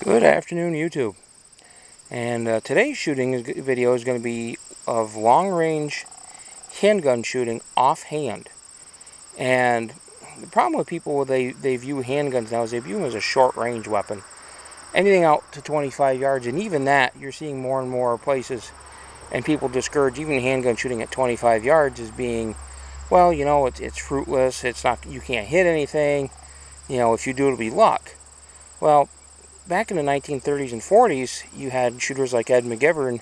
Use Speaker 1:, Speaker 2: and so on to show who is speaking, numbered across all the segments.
Speaker 1: Good afternoon, YouTube. And today's video is going to be of long-range handgun shooting offhand. And the problem with people, they view handguns now is they view them as a short-range weapon. Anything out to 25 yards, and even that, you're seeing more and more places, and people discourage even handgun shooting at 25 yards as being, well, you know, it's fruitless. It's not, you can't hit anything. You know, if you do, it'll be luck. Well, back in the 1930s and 40s, you had shooters like Ed McGivern,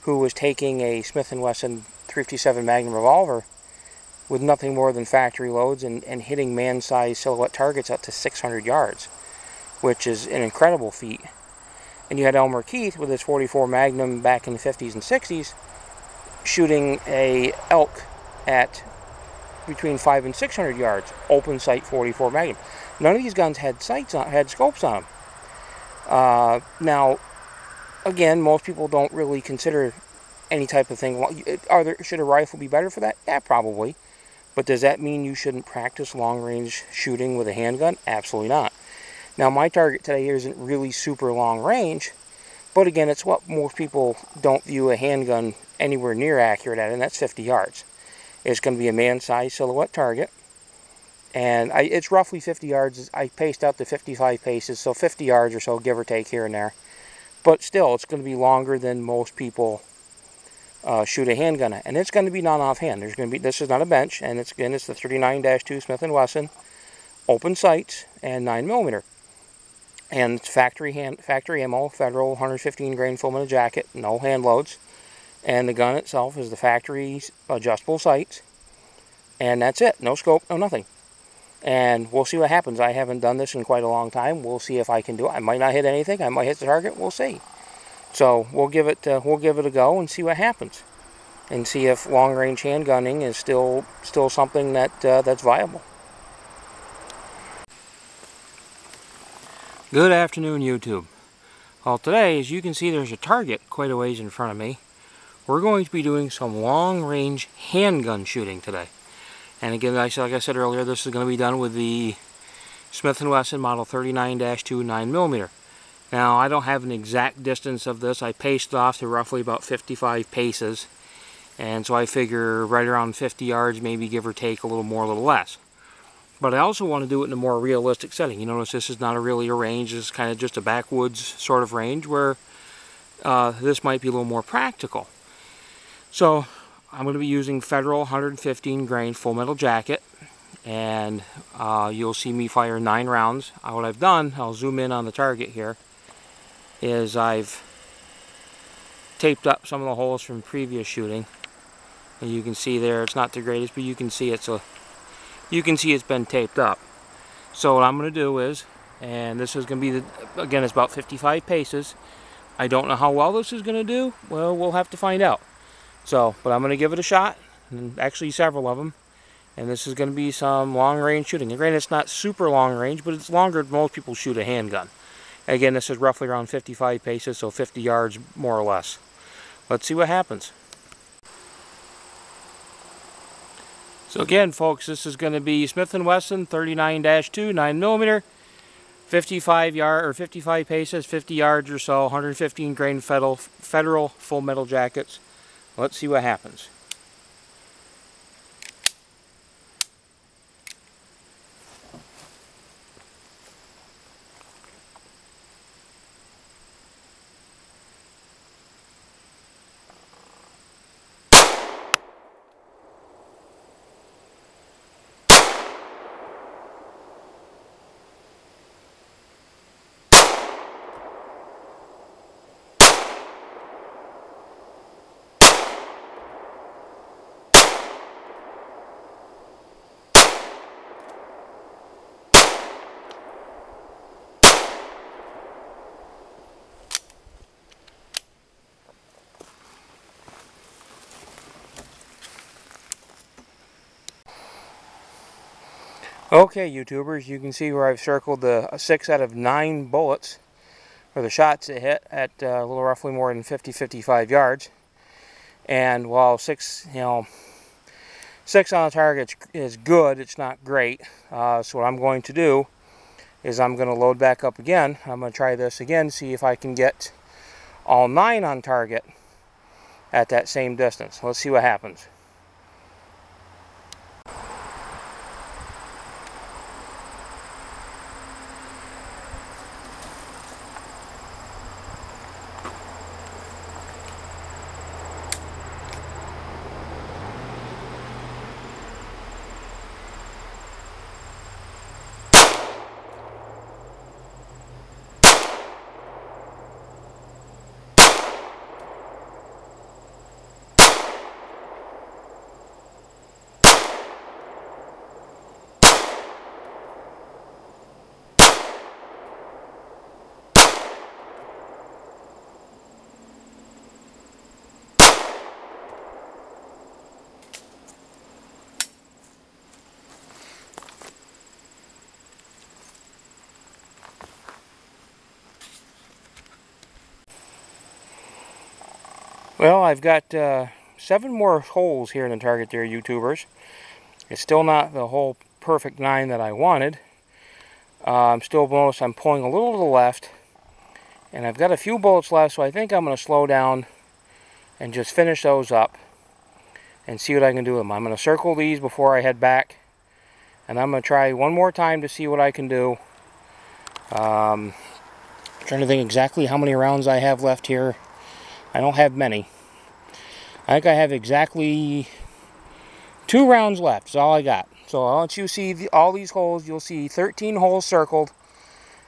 Speaker 1: who was taking a Smith Wesson 357 Magnum revolver with nothing more than factory loads and hitting man-sized silhouette targets up to 600 yards, which is an incredible feat. And you had Elmer Keith with his 44 Magnum back in the 50s and 60s, shooting a elk at between 500 and 600 yards, open sight 44 Magnum. None of these guns had scopes on them. Now, again, most people don't really consider any type of thing. Should a rifle be better for that? Yeah, probably. But does that mean you shouldn't practice long-range shooting with a handgun? Absolutely not. Now, my target today isn't really super long range, but again, it's what most people don't view a handgun anywhere near accurate at, and that's 50 yards. It's going to be a man-sized silhouette target. And it's roughly 50 yards. I paced out to 55 paces, so 50 yards or so, give or take here and there. But still, it's going to be longer than most people shoot a handgun at. And it's going to be non-offhand. This is not a bench, and it's the 39-2 Smith & Wesson, open sights, and 9mm. And it's factory ammo, Federal 115 grain full metal jacket, no hand loads. And the gun itself is the factory adjustable sights. And that's it. No scope, no nothing. And we'll see what happens. I haven't done this in quite a long time. We'll see if I can do it. I might not hit anything. I might hit the target. We'll see. So we'll give it a go and see what happens, and see if long-range handgunning is still something that's viable. Good afternoon, YouTube. Well, today, as you can see, there's a target quite a ways in front of me. We're going to be doing some long-range handgun shooting today. And again, like I said earlier, this is going to be done with the Smith Wesson Model 39-2 9mm. Now, I don't have an exact distance of this. I paced off to roughly about 55 paces. And so I figure right around 50 yards, maybe give or take a little more, a little less. But I also want to do it in a more realistic setting. You notice this is not really a range. This is kind of just a backwoods sort of range where this might be a little more practical. So I'm going to be using Federal 115 grain full metal jacket, and you'll see me fire 9 rounds. What I've done, I'll zoom in on the target here, is I've taped up some of the holes from previous shooting, and you can see there it's not the greatest, but you can see it's been taped up. So what I'm going to do is, and this is going to be again, it's about 55 paces. I don't know how well this is going to do. Well, we'll have to find out. So, but I'm going to give it a shot, and actually several of them, and this is going to be some long-range shooting. And granted, it's not super long-range, but it's longer than most people shoot a handgun. Again, this is roughly around 55 paces, so 50 yards more or less. Let's see what happens. So again, folks, this is going to be Smith & Wesson 39-2 9mm, 55 paces, 50 yards or so, 115 grain Federal full metal jackets. Let's see what happens. Okay, YouTubers, you can see where I've circled the 6 out of 9 bullets, or the shots it hit at a little roughly more than 50-55 yards. And while 6 on the target is good, it's not great. So what I'm going to do is I'm going to load back up again. I'm going to try this again, see if I can get all 9 on target at that same distance. Let's see what happens. Well, I've got 7 more holes here in the target there, YouTubers. It's still not the whole perfect 9 that I wanted. I'm still notice I'm pulling a little to the left, and I've got a few bullets left, so I think I'm going to slow down and just finish those up and see what I can do with them. I'm going to circle these before I head back, and I'm going to try one more time to see what I can do. Trying to think exactly how many rounds I have left here. I don't have many. I think I have exactly 2 rounds left. That's all I got. So I'll let you see all these holes. You'll see 13 holes circled.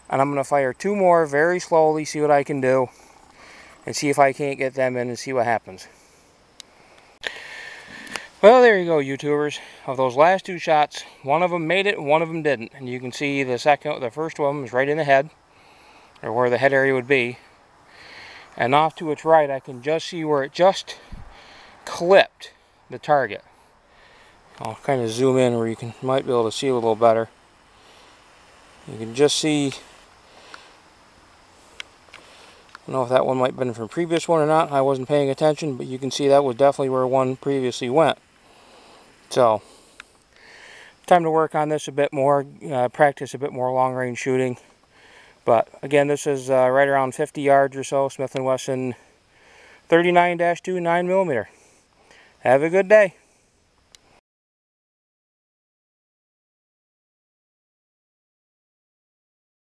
Speaker 1: And I'm going to fire 2 more very slowly, see what I can do. And see if I can't get them in and see what happens. Well, there you go, YouTubers. Of those last 2 shots, one of them made it and one of them didn't. And you can see the first one is right in the head, or where the head area would be. And off to its right, I can just see where it just clipped the target. I'll kind of zoom in where you might be able to see a little better. You can just see, I don't know if that one might have been from the previous one or not. I wasn't paying attention, but you can see that was definitely where one previously went. So, time to work on this a bit more, practice a bit more long-range shooting. But again, this is right around 50 yards or so, Smith & Wesson 39-2 9mm. Have a good day.